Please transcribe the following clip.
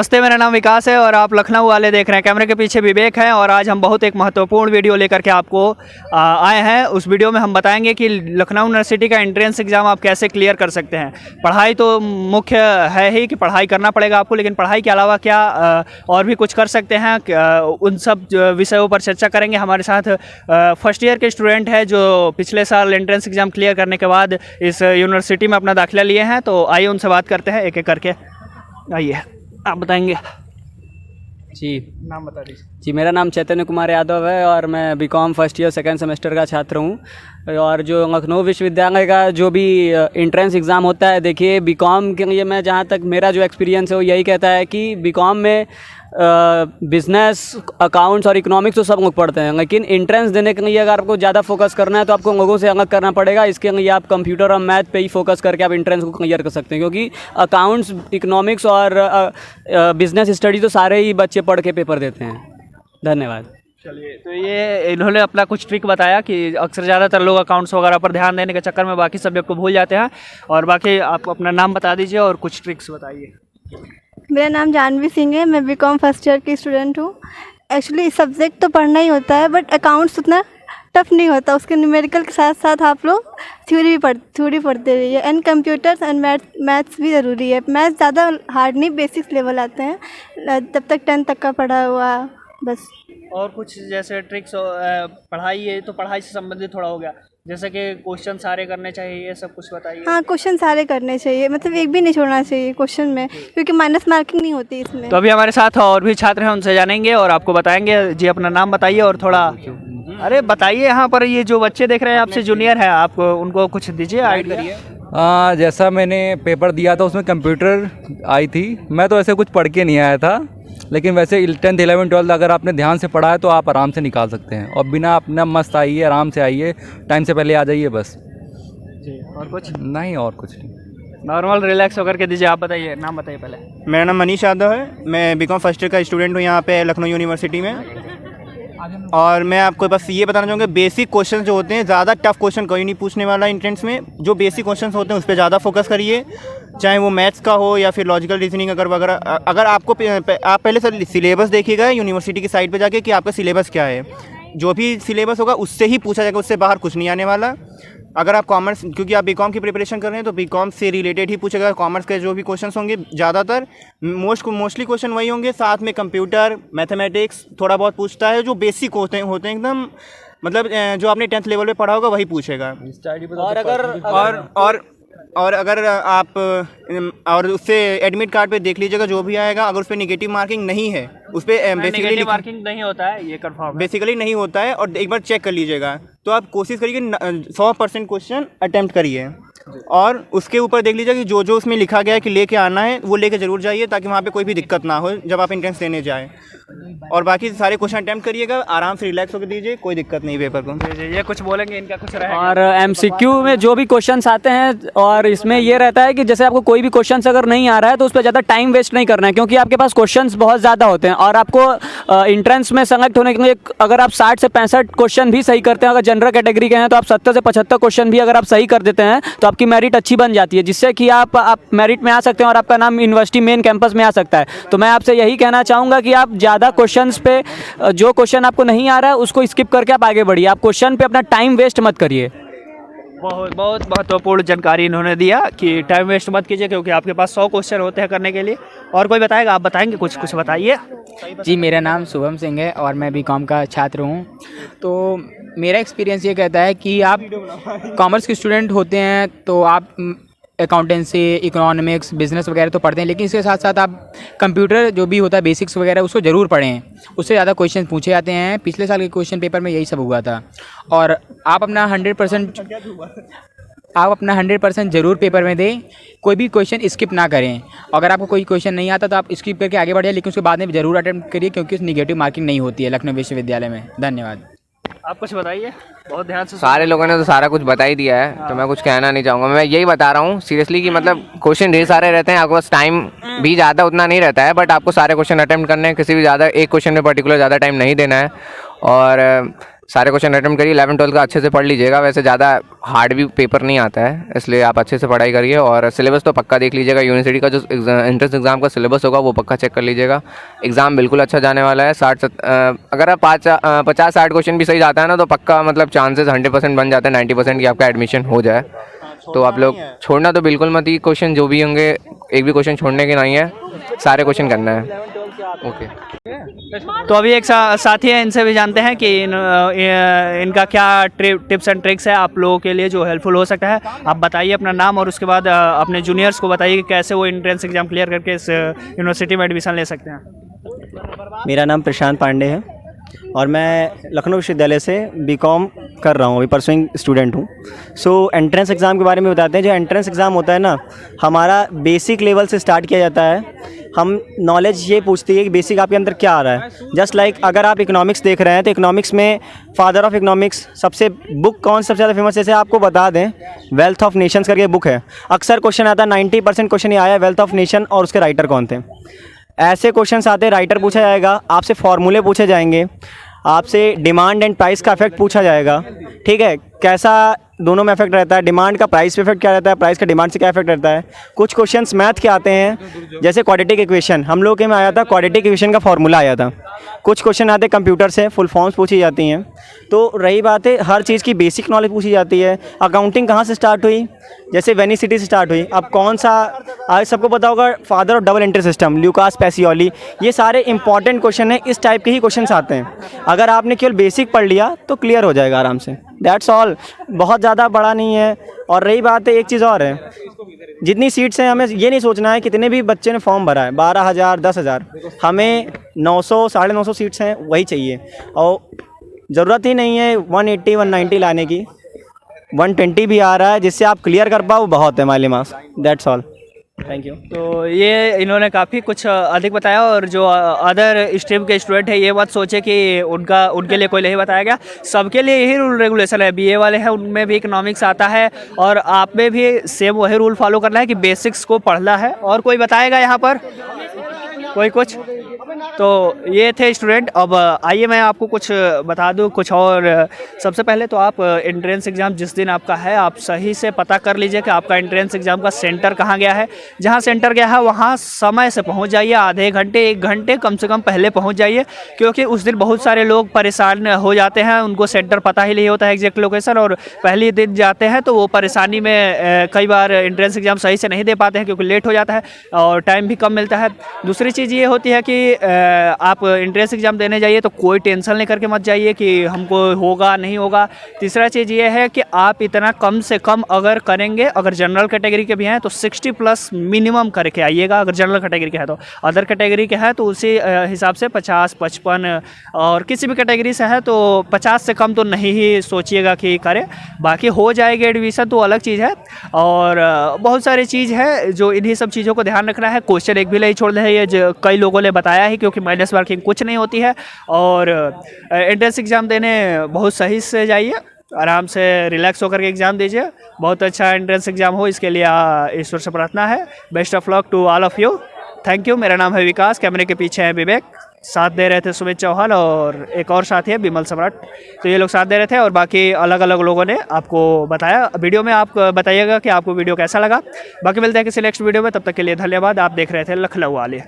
नमस्ते, मेरा नाम विकास है और आप लखनऊ वाले देख रहे हैं। कैमरे के पीछे विवेक है और आज हम बहुत एक महत्वपूर्ण वीडियो लेकर के आपको आए हैं। उस वीडियो में हम बताएंगे कि लखनऊ यूनिवर्सिटी का एंट्रेंस एग्ज़ाम आप कैसे क्लियर कर सकते हैं। पढ़ाई तो मुख्य है ही कि पढ़ाई करना पड़ेगा आपको, लेकिन पढ़ाई के अलावा क्या और भी कुछ कर सकते हैं, उन सब विषयों पर चर्चा करेंगे। हमारे साथ फर्स्ट ईयर के स्टूडेंट है जो पिछले साल एंट्रेंस एग्ज़ाम क्लियर करने के बाद इस यूनिवर्सिटी में अपना दाखिला लिए हैं। तो आइए उनसे बात करते हैं एक एक करके। आइए, आप बताएंगे। जी, नाम बता दीजिए। जी, मेरा नाम चैतन्य कुमार यादव है और मैं BCom first year second semester का छात्र हूँ। और जो लखनऊ विश्वविद्यालय का जो भी एंट्रेंस एग्ज़ाम होता है, देखिए बीकॉम के लिए मैं जहाँ तक मेरा जो एक्सपीरियंस है वो यही कहता है कि बीकॉम में बिज़नेस, अकाउंट्स और इकोनॉमिक्स तो सब लोग पढ़ते हैं, लेकिन एंट्रेंस देने के लिए अगर आपको ज़्यादा फोकस करना है तो आपको लोगों से अलग करना पड़ेगा। इसके लिए आप कंप्यूटर और मैथ पे ही फोकस करके आप एंट्रेंस को क्लियर कर सकते हैं, क्योंकि अकाउंट्स, इकोनॉमिक्स और बिज़नेस स्टडी तो सारे ही बच्चे पढ़ के पेपर देते हैं। धन्यवाद। चलिए, तो ये इन्होंने अपना कुछ ट्रिक बताया कि अक्सर ज़्यादातर लोग अकाउंट्स वगैरह पर ध्यान देने के चक्कर में बाकी सब्जेक्ट को भूल जाते हैं। और बाकी आप अपना नाम बता दीजिए और कुछ ट्रिक्स बताइए। मेरा नाम जानवी सिंह है, मैं बीकॉम फर्स्ट ईयर की स्टूडेंट हूँ। एक्चुअली सब्जेक्ट तो पढ़ना ही होता है, बट अकाउंट्स उतना टफ नहीं होता। उसके न्यूमेरिकल के साथ साथ आप लोग थ्योरी पढ़ते रहिए। एंड कंप्यूटर्स एंड मैथ्स भी ज़रूरी है। मैथ्स ज़्यादा हार्ड नहीं, बेसिक्स लेवल आते हैं, तब तक 10 तक का पढ़ा हुआ बस। और कुछ जैसे ट्रिक्स पढ़ाई है तो पढ़ाई से संबंधित थोड़ा हो गया, जैसे कि क्वेश्चन सारे करने चाहिए, ये सब कुछ बताइए। हाँ, क्वेश्चन सारे करने चाहिए, मतलब एक भी नहीं छोड़ना चाहिए क्वेश्चन में, क्योंकि माइनस मार्किंग नहीं होती इसमें। तो अभी हमारे साथ और भी छात्र हैं, उनसे जानेंगे और आपको बताएंगे। जी, अपना नाम बताइए और थोड़ा अरे बताइए। यहाँ पर ये जो बच्चे देख रहे हैं आपसे जूनियर हैं, आप उनको कुछ दीजिए आइडिया। जैसा मैंने पेपर दिया था उसमें कंप्यूटर आई थी। मैं तो ऐसे कुछ पढ़ के नहीं आया था, लेकिन वैसे 10th 11th 12th अगर आपने ध्यान से पढ़ा है तो आप आराम से निकाल सकते हैं। और बिना अपना मस्त आइए, आराम से आइए, टाइम से पहले आ जाइए बस जी। और कुछ नहीं, और कुछ नहीं, नॉर्मल रिलैक्स होकर के दीजिए। आप बताइए, नाम बताइए पहले। मेरा नाम मनीष यादव है, मैं बीकॉम फर्स्ट ईयर का स्टूडेंट हूँ यहाँ पे लखनऊ यूनिवर्सिटी में। और मैं आपको बस ये बताना चाहूँगा, बेसिक क्वेश्चन जो होते हैं, ज़्यादा टफ क्वेश्चन कोई नहीं पूछने वाला एंट्रेंस में। जो बेसिक क्वेश्चन होते हैं उस पर ज़्यादा फोकस करिए, चाहे वो मैथ्स का हो या फिर लॉजिकल रीजनिंग अगर वगैरह। अगर आपको आप पहले से सिलेबस देखिएगा यूनिवर्सिटी की साइट पे जाके कि आपका सिलेबस क्या है। जो भी सिलेबस होगा उससे ही पूछा जाएगा, उससे बाहर कुछ नहीं आने वाला। अगर आप कॉमर्स, क्योंकि आप बीकॉम की प्रिपरेशन कर रहे हैं तो बीकॉम से रिलेटेड ही पूछेगा। कॉमर्स के जो भी क्वेश्चंस होंगे ज़्यादातर मोस्टली क्वेश्चन वही होंगे। साथ में कंप्यूटर, मैथमेटिक्स थोड़ा बहुत पूछता है, जो बेसिक होते हैं एकदम, मतलब जो आपने 10th लेवल पे पढ़ा होगा वही पूछेगा। और अगर आप और उससे एडमिट कार्ड पे देख लीजिएगा जो भी आएगा, अगर उस पर निगेटिव मार्किंग नहीं है, उस पर बेसिकली मार्किंग नहीं होता है, ये कंफर्म बेसिकली नहीं होता है। और एक बार चेक कर लीजिएगा, तो आप कोशिश करिए 100% क्वेश्चन अटेम्प्ट करिए। और उसके ऊपर देख लीजिए कि जो जो उसमें लिखा गया है कि लेके आना है वो लेके जरूर जाइए, ताकि वहाँ पे कोई भी दिक्कत ना हो जब आप एंट्रेंस देने जाएँ। और बाकी सारे क्वेश्चन अटेम्प्ट करिएगा, आराम से रिलैक्स होकर दीजिए, कोई दिक्कत नहीं पेपर को। ये कुछ बोलेंगे, इनका कुछ रहेगा। और एमसीक्यू में जो भी क्वेश्चंस आते हैं, और इसमें ये रहता है कि जैसे आपको कोई भी क्वेश्चंस अगर नहीं आ रहा है तो उस पर ज़्यादा टाइम वेस्ट नहीं करना है, क्योंकि आपके पास क्वेश्चंस बहुत ज़्यादा होते हैं। और आपको एंट्रेंस में सेलेक्ट होने के लिए अगर आप 60 से 65 क्वेश्चन भी सही करते हैं, अगर जनरल कैटेगरी के हैं तो आप 70 से 75 क्वेश्चन भी अगर आप सही कर देते हैं तो आपकी मेरिट अच्छी बन जाती है, जिससे कि आप मेरिट में आ सकते हैं और आपका नाम यूनिवर्सिटी मेन कैंपस में आ सकता है। तो मैं आपसे यही कहना चाहूँगा कि आप ज़्यादा क्वेश्चंस पे, जो क्वेश्चन आपको नहीं आ रहा है उसको स्किप करके आप आगे बढ़िए। आप क्वेश्चन पे अपना टाइम वेस्ट मत करिए। बहुत बहुत महत्वपूर्ण जानकारी इन्होंने दिया कि टाइम वेस्ट मत कीजिए, क्योंकि आपके पास 100 क्वेश्चन होते हैं करने के लिए। और कोई बताएगा? आप बताएंगे, कुछ बताइए। जी, मेरा नाम शुभम सिंह है और मैं बीकॉम का छात्र हूँ। तो मेरा एक्सपीरियंस ये कहता है कि आप कॉमर्स के स्टूडेंट होते हैं तो आप अकाउंटेंसी, इकोनॉमिक्स, बिजनेस वगैरह तो पढ़ते हैं, लेकिन इसके साथ साथ आप कंप्यूटर जो भी होता है बेसिक्स वगैरह उसको ज़रूर पढ़ें। उससे ज़्यादा क्वेश्चन पूछे जाते हैं। पिछले साल के क्वेश्चन पेपर में यही सब हुआ था। और आप अपना 100% ज़रूर पेपर में दें, कोई भी क्वेश्चन स्किप ना करें। अगर आपको कोई क्वेश्चन नहीं आता तो आप स्किप करके आगे बढ़िए, लेकिन उसके बाद में ज़रूर अटेम्प्ट करिए, क्योंकि उस निगेटिव मार्किंग नहीं होती है लखनऊ विश्वविद्यालय में। धन्यवाद। आप कुछ बताइए, बहुत ध्यान से। सारे लोगों ने तो सारा कुछ बता ही दिया है, तो मैं कुछ कहना नहीं चाहूँगा। मैं यही बता रहा हूँ सीरियसली कि मतलब क्वेश्चन ढेर सारे रहते हैं, आपके पास टाइम भी ज़्यादा उतना नहीं रहता है, बट आपको सारे क्वेश्चन अटेम्प्ट करने हैं। किसी भी ज़्यादा एक क्वेश्चन में पर्टिकुलर ज़्यादा टाइम नहीं देना है। और सारे क्वेश्चन अटेम्प्ट करिए, 11-12 का अच्छे से पढ़ लीजिएगा। वैसे ज़्यादा हार्ड भी पेपर नहीं आता है, इसलिए आप अच्छे से पढ़ाई करिए। और सिलेबस तो पक्का देख लीजिएगा, यूनिवर्सिटी का जो एंट्रेंस एग्ज़ाम का सिलेबस होगा वो पक्का चेक कर लीजिएगा। एग्ज़ाम बिल्कुल अच्छा जाने वाला है। अगर आप 50-60 क्वेश्चन भी सही जाता है ना, तो पक्का मतलब चांसेस 100% बन जाते हैं, 90% की आपका एडमिशन हो जाए। तो आप लोग छोड़ना तो बिल्कुल मत ही, क्वेश्चन जो भी होंगे एक भी क्वेश्चन छोड़ने के नहीं है, सारे क्वेश्चन करना है। ओके। तो अभी एक साथी है, इनसे भी जानते हैं कि इनका क्या टिप्स एंड ट्रिक्स है आप लोगों के लिए जो हेल्पफुल हो सकता है। आप बताइए अपना नाम और उसके बाद अपने जूनियर्स को बताइए कि कैसे वो एंट्रेंस एग्जाम क्लियर करके इस यूनिवर्सिटी में एडमिशन ले सकते हैं। मेरा नाम प्रशांत पांडे है और मैं लखनऊ विश्वविद्यालय से बीकॉम कर रहा हूँ, अभी परसुइंग स्टूडेंट हूँ। सो एंट्रेंस एग्ज़ाम के बारे में बताते हैं। जो एंट्रेंस एग्ज़ाम होता है ना, हमारा बेसिक लेवल से स्टार्ट किया जाता है। हम नॉलेज ये पूछती है कि बेसिक आपके अंदर क्या आ रहा है। जस्ट लाइक अगर आप इकोनॉमिक्स देख रहे हैं तो इकोनॉमिक्स में फादर ऑफ इकोनॉमिक्स सबसे बुक कौन सबसे ज़्यादा फेमस, जैसे आपको बता दें वेल्थ ऑफ नेशंस करके बुक है। अक्सर क्वेश्चन आता है, 90% क्वेश्चन ये आया है वेल्थ ऑफ नेशन और उसके राइटर कौन थे। ऐसे क्वेश्चंस आते हैं, राइटर पूछा जाएगा, आपसे फार्मूले पूछे जाएंगे, आपसे डिमांड एंड प्राइस का इफेक्ट पूछा जाएगा। ठीक है, कैसा दोनों में इफेक्ट रहता है, डिमांड का प्राइस पे इफेक्ट क्या रहता है, प्राइस का डिमांड से क्या इफेक्ट रहता है। कुछ क्वेश्चंस मैथ के आते हैं, जैसे क्वाड्रेटिक इक्वेशन हम लोग के में आया था, क्वाड्रेटिक इक्वेशन का फार्मूला आया था। कुछ क्वेश्चन आते हैं कंप्यूटर से, फुल फॉर्म्स पूछी जाती हैं। तो रही बात है, हर चीज़ की बेसिक नॉलेज पूछी जाती है। अकाउंटिंग कहाँ से स्टार्ट हुई, जैसे वेनिस सिटी से स्टार्ट हुई। अब कौन सा, आज सबको पता होगा father of double entry system Lucas Pacioli. ये सारे इंपॉर्टेंट क्वेश्चन हैं, इस टाइप के ही क्वेश्चन आते हैं। अगर आपने केवल बेसिक पढ़ लिया तो क्लियर हो जाएगा आराम से। दैट्स ऑल, बहुत ज़्यादा बड़ा नहीं है। और रही बात है, एक चीज़ और है, जितनी सीट्स हैं हमें ये नहीं सोचना है कितने भी बच्चे ने फॉर्म भरा है, 12,000 10,000, हमें 900 950 सीट्स हैं वही चाहिए। और ज़रूरत ही नहीं है 180 190 लाने की, 120 भी आ रहा है, जिससे आप क्लियर कर पाओ बहुत है माली मास। That's all, thank you. तो ये इन्होंने काफ़ी कुछ अधिक बताया। और जो अदर स्ट्रीम के स्टूडेंट है ये मत सोचे कि उनके लिए कोई नहीं बताया गया, सबके लिए यही रूल रेगुलेशन है। बीए वाले हैं उनमें भी इकोनॉमिक्स आता है और आप में भी सेम वही रूल फॉलो करना है कि बेसिक्स को पढ़ना है। और कोई बताएगा यहाँ पर कोई कुछ? तो ये थे स्टूडेंट। अब आइए मैं आपको कुछ बता दूं कुछ और। सबसे पहले तो आप एंट्रेंस एग्ज़ाम जिस दिन आपका है, आप सही से पता कर लीजिए कि आपका एंट्रेंस एग्ज़ाम का सेंटर कहाँ गया है। जहाँ सेंटर गया है वहाँ समय से पहुँच जाइए, आधे घंटे 1 घंटे कम से कम पहले पहुँच जाइए, क्योंकि उस दिन बहुत सारे लोग परेशान हो जाते हैं, उनको सेंटर पता ही नहीं होता है एग्जैक्ट लोकेशन, और पहले दिन जाते हैं तो वो परेशानी में कई बार एंट्रेंस एग्ज़ाम सही से नहीं दे पाते हैं क्योंकि लेट हो जाता है और टाइम भी कम मिलता है। दूसरी चीज़ ये होती है कि आप एंट्रेंस एग्ज़ाम देने जाइए तो कोई टेंशन लेकर के मत जाइए कि हमको होगा नहीं होगा। तीसरा चीज़ ये है कि आप इतना कम से कम अगर करेंगे, अगर जनरल कैटेगरी के भी हैं तो 60+ मिनिमम करके आइएगा अगर जनरल कैटेगरी के है तो। अदर कैटेगरी के है तो उसी हिसाब से 50 55, और किसी भी कैटेगरी से है तो 50 से कम तो नहीं ही सोचिएगा कि करें। बाकी हो जाएगी एडमिशन तो अलग चीज़ है। और बहुत सारी चीज़ है जो इन्हीं सब चीज़ों को ध्यान रखना है। क्वेश्चन एक भी नहीं छोड़ रहे, ये कई लोगों ने बताया ही, क्योंकि माइनस मार्किंग कुछ नहीं होती है। और एंट्रेंस एग्ज़ाम देने बहुत सही से जाइए, आराम से रिलैक्स होकर के एग्ज़ाम दीजिए। बहुत अच्छा एंट्रेंस एग्ज़ाम हो इसके लिए ईश्वर से प्रार्थना है। Best of luck to all of you. Thank you. मेरा नाम है विकास, कैमरे के पीछे है विवेक, साथ दे रहे थे सुमित चौहान और एक और साथी है विमल सम्राट। तो ये लोग साथ दे रहे थे और बाकी अलग अलग लोगों ने आपको बताया। वीडियो में आप बताइएगा कि आपको वीडियो कैसा लगा। बाकी मिलते हैं किसी नेक्स्ट वीडियो में, तब तक के लिए धन्यवाद। आप देख रहे थे लखनऊ वाले।